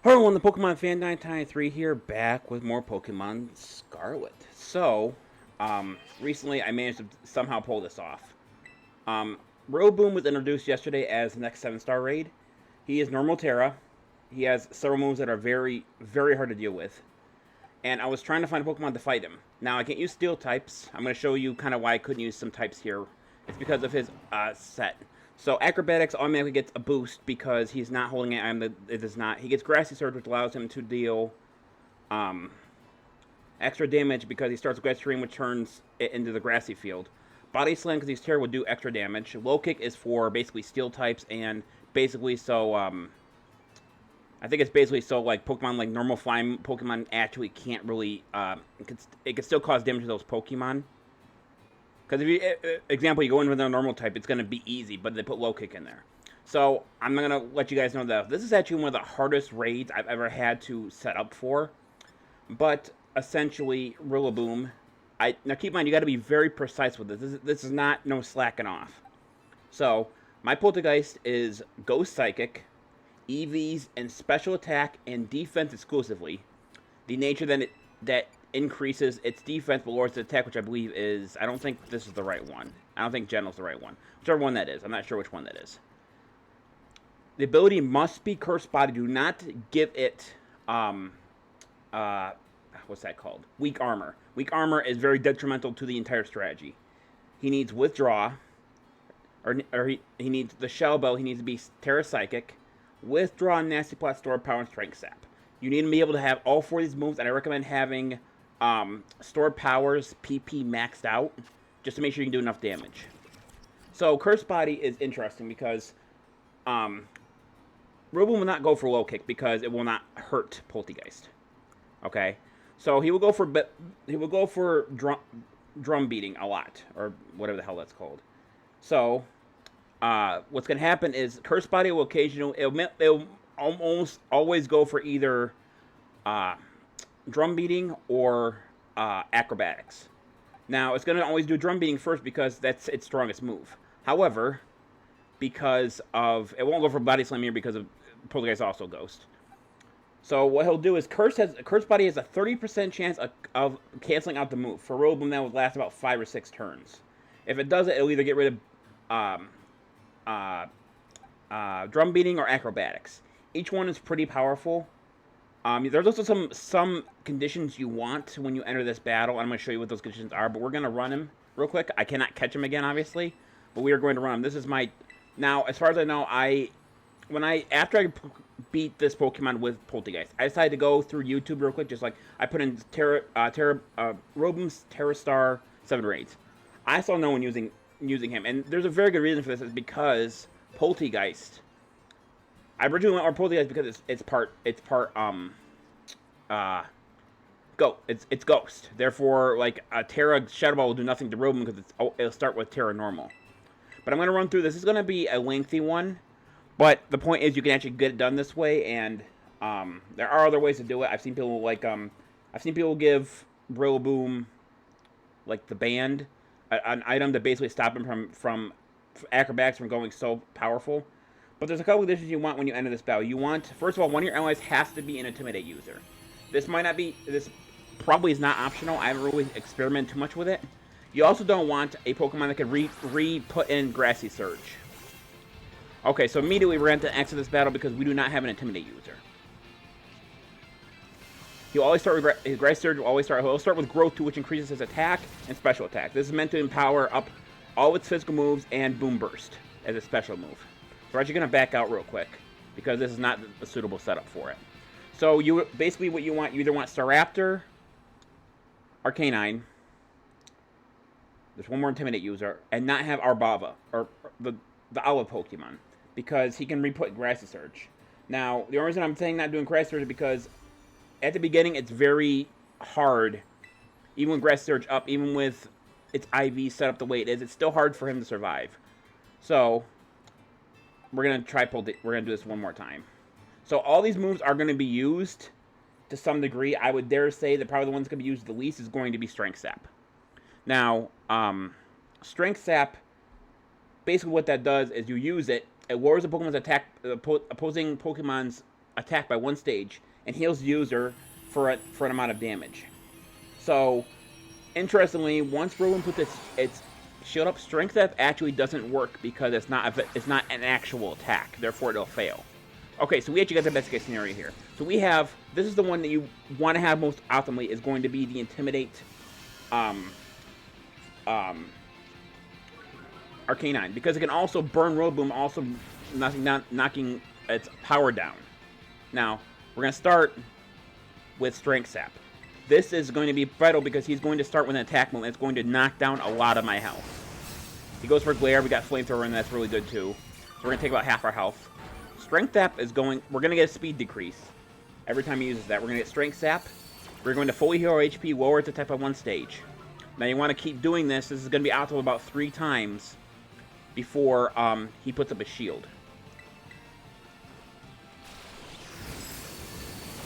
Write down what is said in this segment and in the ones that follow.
Hello everyone, the Pokemon Fan 993 here, back with more Pokemon Scarlet. So, recently I managed to somehow pull this off. Rillaboom was introduced yesterday as the next 7-star raid. He is normal Terra. He has several moves that are very, very hard to deal with. And I was trying to find a Pokemon to fight him. Now, I can't use Steel types. I'm going to show you kind of why I couldn't use some types here. It's because of his set. So Acrobatics automatically gets a boost because he's not holding it. It does not. He gets Grassy Surge, which allows him to deal extra damage because he starts with Grassy Terrain, which turns it into the grassy field. Body Slam, because he's Terra, will do extra damage. Low Kick is for basically Steel types, and basically so I think it's basically so like Pokemon like normal flying Pokemon actually can't really it can still cause damage to those Pokemon. Because if you, example, you go in with a normal type, it's going to be easy, but they put low kick in there. So I'm going to let you guys know that this is actually one of the hardest raids I've ever had to set up for. But essentially, Rillaboom. Now keep in mind, you got to be very precise with this. This is not no slacking off. So my Polteageist is Ghost Psychic, EVs, and special attack and defense exclusively. The nature that increases its defense but lowers its attack, which I believe is... I don't think this is the right one. I don't think General's the right one. Whichever one that is. I'm not sure which one that is. The ability must be Cursed Body. Do not give it... what's that called? Weak Armor. Weak Armor is very detrimental to the entire strategy. He needs Withdraw. Or he needs the Shell Bell. He needs to be Terra Psychic. Withdraw, Nasty Plot, Stored Power, and Strength Sap. You need to be able to have all four of these moves, and I recommend having Stored Powers PP maxed out, just to make sure you can do enough damage. So, Cursed Body is interesting because Rillaboom will not go for Low Kick because it will not hurt Polteageist. Okay? So, he will go for drum beating a lot, or whatever the hell that's called. So, what's going to happen is Cursed Body will occasionally... It'll almost always go for either drum beating or acrobatics. Now, it's going to always do drum beating first because that's its strongest move. However, because of... It won't go for body slam here because of Polteageist also Ghost. So what he'll do is Cursed Body has a 30% chance of canceling out the move. For Rillaboom, that would last about 5 or 6 turns. If it does it, it'll either get rid of drum beating or acrobatics. Each one is pretty powerful. There's also some conditions you want when you enter this battle. I'm going to show you what those conditions are, but we're going to run him real quick. I cannot catch him again, obviously, but we are going to run him. This is my... Now, as far as I know, after I beat this Pokemon with Polteageist, I decided to go through YouTube real quick, just like I put in Rillaboom's Terra Star 7 raids. I saw no one using him, and there's a very good reason for this. Is because Polteageist... I originally went on Polteageist because it's Ghost. Therefore, like a Terra Shadow Ball will do nothing to Rillaboom because it'll start with Terra Normal. But I'm going to run through this. This is going to be a lengthy one, but the point is you can actually get it done this way, and there are other ways to do it. I've seen people give Rillaboom like the band, an item to basically stop him from acrobatics from going so powerful. But there's a couple of conditions you want when you enter this battle. You want, first of all, one of your allies has to be an intimidate user. This probably is not optional. I haven't really experimented too much with it. You also don't want a Pokemon that can re-put in Grassy Surge. Okay, so immediately we're going to exit this battle because we do not have an intimidate user. He'll always start with his Grassy Surge. He'll start with Growth 2, which increases his attack and special attack. This is meant to empower up all its physical moves and Boom Burst as a special move. We're actually going to back out real quick because this is not a suitable setup for it. So basically what you either want Staraptor, Arcanine, there's one more Intimidate user, and not have Arbava, or the Olive Pokemon, because he can re-put Grassy Surge. Now, the only reason I'm saying not doing Grassy Surge is because at the beginning it's very hard, even with Grassy Surge up, even with its IV set up the way it is, it's still hard for him to survive. So... We're going to do this one more time. So all these moves are going to be used to some degree. I would dare say that probably the one that's going to be used the least is going to be Strength Sap. Now, Strength Sap, basically what that does is you use it, it lowers the Pokemon's attack, opposing Pokemon's attack by 1 stage and heals the user for an amount of damage. So, interestingly, once Rillaboom puts its shield up, Strength Up actually doesn't work because it's not an actual attack. Therefore, it'll fail. Okay, so we actually got the best case scenario here. So we have, this is the one that you want to have most optimally, is going to be the Intimidate Arcanine, because it can also burn Rillaboom, also knocking its power down. Now, we're going to start with Strength Sap. This is going to be vital because he's going to start with an attack move, and it's going to knock down a lot of my health. He goes for Glare, we got Flamethrower, and that's really good too. So we're going to take about half our health. Strength Sap is going, we're going to get a speed decrease every time he uses that. We're going to get Strength Sap. We're going to fully heal our HP, lower its attack by 1 stage. Now you want to keep doing this. This is going to be optimal about 3 times before he puts up a shield.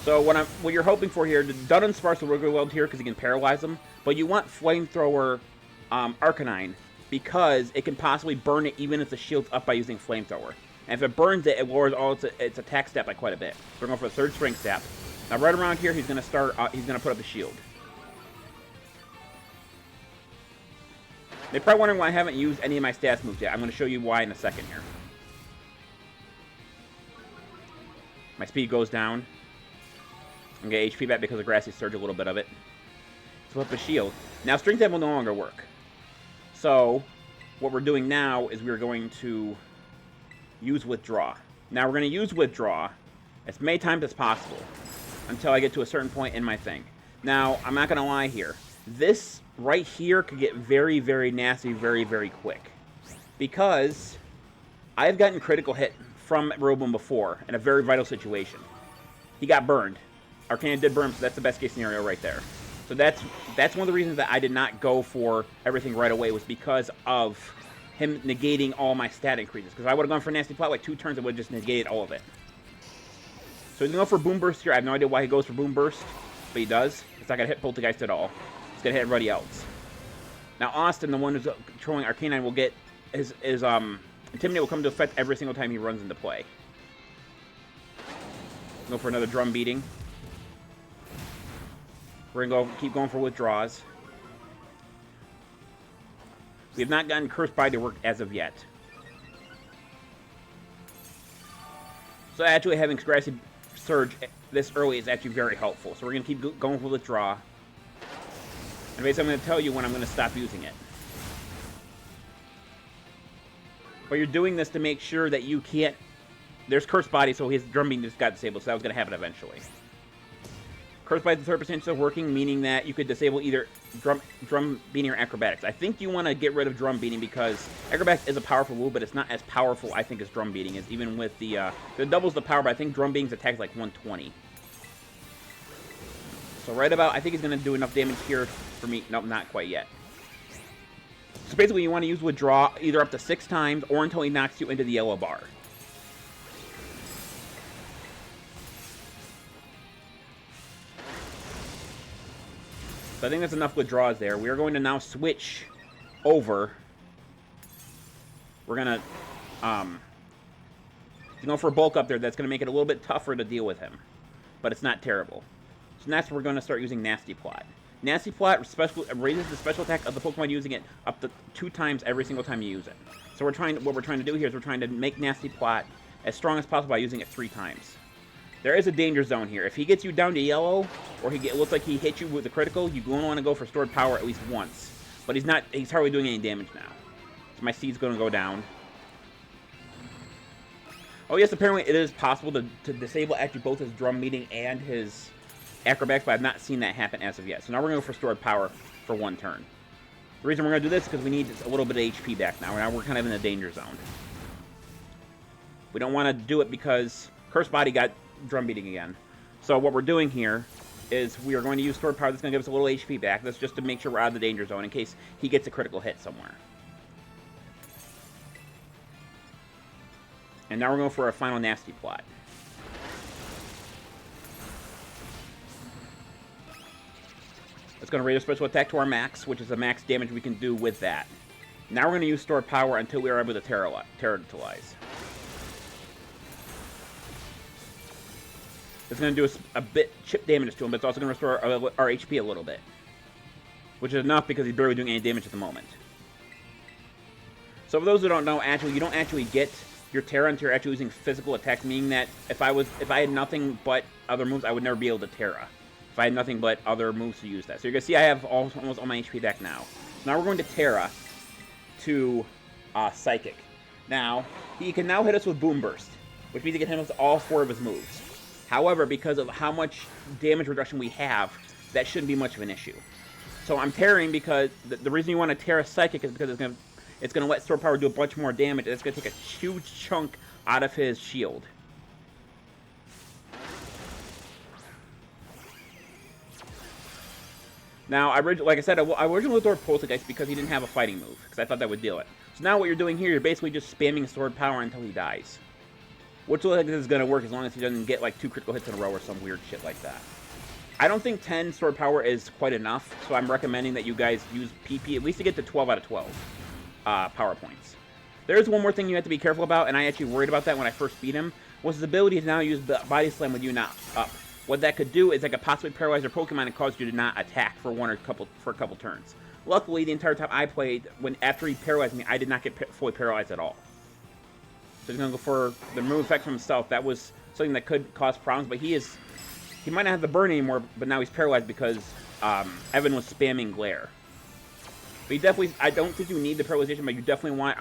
So what you're hoping for here, Dun Sparks will work really well here because he can paralyze them, but you want Flamethrower Arcanine because it can possibly burn it even if the shield's up by using Flamethrower. And if it burns it, it lowers all its attack stat by quite a bit. So we're going for a 3rd Strength Sap. Now right around here, he's going to start. He's going to put up a shield. They're probably wondering why I haven't used any of my stats moves yet. I'm going to show you why in a second here. My speed goes down. I'm going to get HP back because of Grassy Surge, a little bit of it. So up a shield. Now Strength Sap will no longer work. So what we're doing now is we're going to use Withdraw. Now we're going to use Withdraw as many times as possible until I get to a certain point in my thing. Now, I'm not going to lie here. This right here could get very, very nasty very, very quick. Because I've gotten critical hit from Rillaboom before in a very vital situation. He got burned. Arcanine did burn him, so that's the best case scenario right there. So that's one of the reasons that I did not go for everything right away, was because of him negating all my stat increases. Because I would have gone for Nasty Plot like 2 turns, it would have just negated all of it. So he's going to go for Boom Burst here. I have no idea why he goes for Boom Burst, but he does. It's not going to hit Polteageist at all. It's going to hit everybody else. Now Austin, the one who's controlling Arcanine, will get his Intimidate will come into effect every single time he runs into play. Go for another Drum Beating. We're going to keep going for Withdraws. We have not gotten Cursed Body to work as of yet. So actually having Grassy Surge this early is actually very helpful. So we're going to keep going for Withdraw. And basically I'm going to tell you when I'm going to stop using it. But you're doing this to make sure that you can't... There's Cursed Body, so his Drum Beating just got disabled, so that was going to happen eventually. Cursed Body is 30% still working, meaning that you could disable either Drum Beating or Acrobatics. I think you want to get rid of Drum Beating because Acrobatics is a powerful move, but it's not as powerful, I think, as Drum Beating is, even with the... it doubles the power, but I think Drum Beating's attack is like 120. So right about... I think he's going to do enough damage here for me... Nope, not quite yet. So basically you want to use Withdraw either up to 6 times or until he knocks you into the yellow bar. So I think that's enough withdraws there. We are going to now switch over. We're going to go for a bulk up there. That's going to make it a little bit tougher to deal with him. But it's not terrible. So next we're going to start using Nasty Plot. Nasty Plot raises the special attack of the Pokemon using it up to 2 times every single time you use it. So what we're trying to do here is we're trying to make Nasty Plot as strong as possible by using it 3 times. There is a danger zone here. If he gets you down to yellow, or it looks like he hit you with a critical, you're going to want to go for stored power at least once. But he's hardly doing any damage now. So my seed's going to go down. Oh yes, apparently it is possible to disable actually both his Drum Beating and his Acrobatics, but I've not seen that happen as of yet. So now we're going to go for stored power for 1 turn. The reason we're going to do this is because we need a little bit of HP back now. Now we're kind of in the danger zone. We don't want to do it because Cursed Body got Drum Beating again. So what we're doing here is we are going to use stored power. That's going to give us a little HP back. That's just to make sure we're out of the danger zone in case he gets a critical hit somewhere. And now we're going for a final Nasty Plot. It's going to raise our special attack to our max, which is the max damage we can do with that. Now we're going to use stored power until we are able to Terra Type. It's going to do a bit chip damage to him, but it's also going to restore our HP a little bit. Which is enough because he's barely doing any damage at the moment. So for those who don't know, actually, you don't actually get your Terra until you're actually using physical attacks, meaning that if I had nothing but other moves, I would never be able to Terra. If I had nothing but other moves to use that. So you're going to see I have almost all my HP back now. So now we're going to Terra to Psychic. Now, he can now hit us with Boom Burst, which means he can hit us with all 4 of his moves. However, because of how much damage reduction we have, that shouldn't be much of an issue. So I'm Terraing because the reason you want to Terra Psychic is because it's going to let Sword Power do a bunch more damage, and it's going to take a huge chunk out of his shield. Now, like I said, I originally thought Polteageist because he didn't have a fighting move, because I thought that would deal it. So now what you're doing here, you're basically just spamming Sword Power until he dies. Which looks like this is going to work as long as he doesn't get like 2 critical hits in a row or some weird shit like that. I don't think 10 Sword Power is quite enough, so I'm recommending that you guys use PP at least to get to 12 out of 12 power points. There's one more thing you have to be careful about, and I actually worried about that when I first beat him, was his ability to now use Body Slam with you not up. What that could do is that could possibly paralyze your Pokemon and cause you to not attack for a couple turns. Luckily, the entire time I played, after he paralyzed me, I did not get fully paralyzed at all. So he's going to go for the remove effect from himself. That was something that could cause problems, but he might not have the burn anymore, but now he's paralyzed because Evan was spamming Glare. But I don't think you need the paralyzation, but you definitely want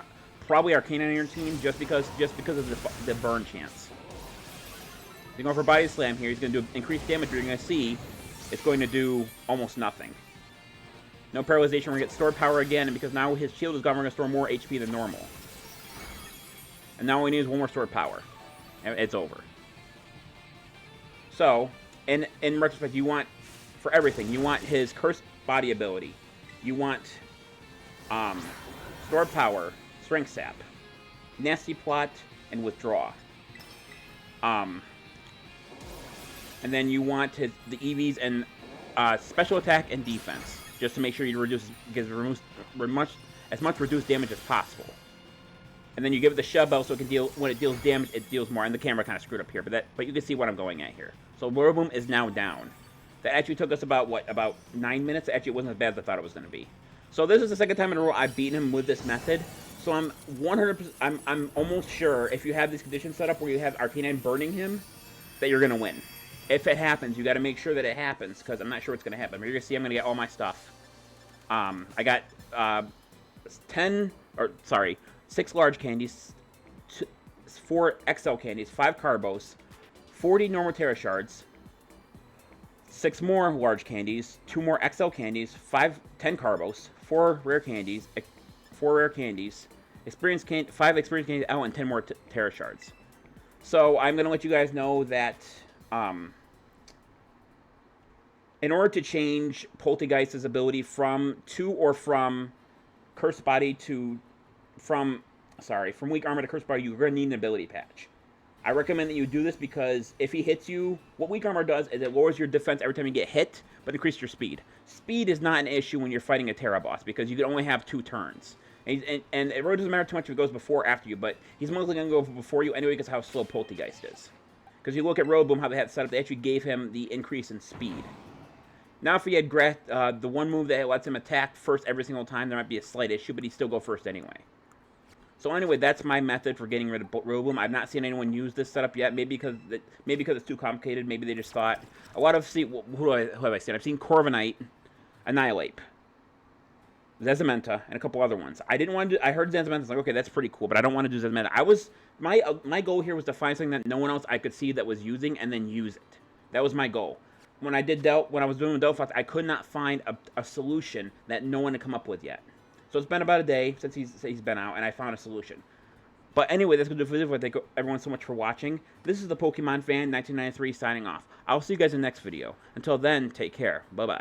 probably Arcanine on your team just because of the burn chance. He's going for Body Slam here. He's going to do increased damage, but you're going to see it's going to do almost nothing. No paralyzation. We're going to get Sword Power again, and because now his shield is gone, we're going to store more HP than normal. And now all we need is one more Sword Power. And it's over. So, in retrospect, you want, for everything, you want his Cursed Body ability. You want Sword Power, Strength Sap, Nasty Plot, and Withdraw. And then you want the EVs and Special Attack and Defense, just to make sure you removes as much reduced damage as possible. And then you give it the Shove Bell so it can deal, when it deals damage, it deals more. And the camera kind of screwed up here, but you can see what I'm going at here. So Rillaboom is now down. That actually took us about 9 minutes. Actually, it wasn't as bad as I thought it was going to be. So this is the second time in a row I've beaten him with this method. So I'm 100%. I'm almost sure if you have these conditions set up where you have Arcanine burning him, that you're going to win. If it happens, you got to make sure that it happens, because I'm not sure what's going to happen. But you're going to see I'm going to get all my stuff. I got 6 large candies, 4 XL candies, 5 Carbos, 40 normal Terra Shards, 6 more large candies, 2 more XL candies, 10 Carbos, 4 rare candies, 5 experience candies L, and 10 more Terra Shards. So I'm going to let you guys know that in order to change Polteageist's ability from Cursed Body to from Weak Armor to Cursed Body, you're going to need an ability patch. I recommend that you do this because if he hits you, what Weak Armor does is it lowers your defense every time you get hit, but increases your speed. Speed is not an issue when you're fighting a Terra boss because you can only have 2 turns. And it really doesn't matter too much if it goes before or after you, but he's mostly going to go before you anyway because of how slow Polteageist is. Because you look at Rillaboom, how they had set up, they actually gave him the increase in speed. Now if he had the one move that lets him attack first every single time, there might be a slight issue, but he'd still go first anyway. So anyway, that's my method for getting rid of Rillaboom. I've not seen anyone use this setup yet. Maybe because it's too complicated. Maybe they just thought who have I seen? I've seen Corviknight, Annihilate, Zezimenta, and a couple other ones. I didn't want to. I heard Zezimenta. I was like, okay, that's pretty cool, but I don't want to do Zezimenta. My goal here was to find something that no one else I could see that was using and then use it. That was my goal. When I was doing Delphox, I could not find a solution that no one had come up with yet. So it's been about a day since he's been out, and I found a solution. But anyway, that's going to do it for this video. Thank everyone so much for watching. This is the Pokemon Fan 1993 signing off. I'll see you guys in the next video. Until then, take care. Bye-bye.